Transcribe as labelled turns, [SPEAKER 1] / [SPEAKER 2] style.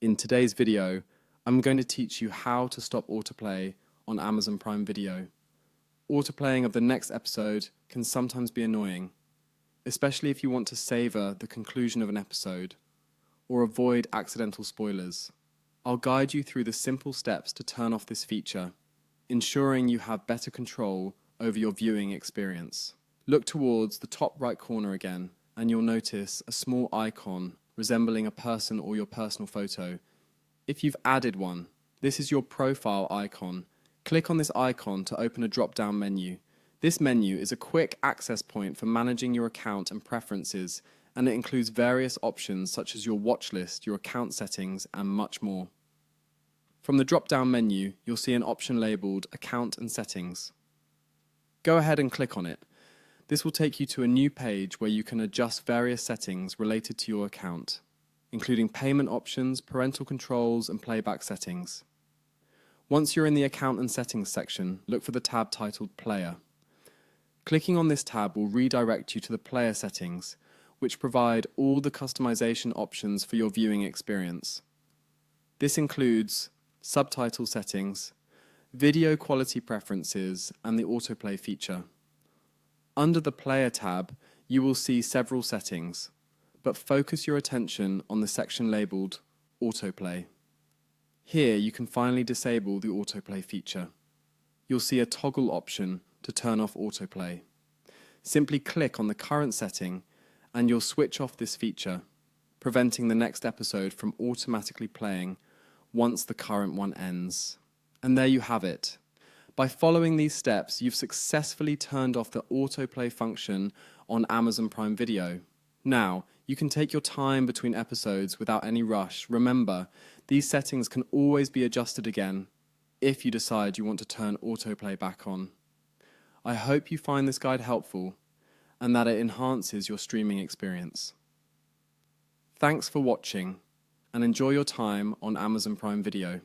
[SPEAKER 1] In today's video, I'm going to teach you how to stop autoplay on Amazon Prime Video. Autoplaying of the next episode can sometimes be annoying, especially if you want to savor the conclusion of an episode or avoid accidental spoilers. I'll guide you through the simple steps to turn off this feature, ensuring you have better control over your viewing experience. Look towards the top right corner again, and you'll notice a small icon resembling a person or your personal photo. If you've added one, this is your profile icon. Click on this icon to open a drop-down menu. This menu is a quick access point for managing your account and preferences, and it includes various options such as your watch list, your account settings, and much more. From the drop-down menu, you'll see an option labeled Account and Settings. Go ahead and click on it. This will take you to a new page where you can adjust various settings related to your account, including payment options, parental controls, and playback settings. Once you're in the Account and Settings section, look for the tab titled Player. Clicking on this tab will redirect you to the player settings, which provide all the customization options for your viewing experience. This includes subtitle settings, video quality preferences, and the autoplay feature. Under the Player tab, you will see several settings, but focus your attention on the section labeled Autoplay. Here you can finally disable the autoplay feature. You'll see a toggle option to turn off autoplay. Simply click on the current setting and you'll switch off this feature, preventing the next episode from automatically playing once the current one ends. And there you have it. By following these steps, you've successfully turned off the autoplay function on Amazon Prime Video. Now, you can take your time between episodes without any rush. Remember, these settings can always be adjusted again if you decide you want to turn autoplay back on. I hope you find this guide helpful and that it enhances your streaming experience. Thanks for watching and enjoy your time on Amazon Prime Video.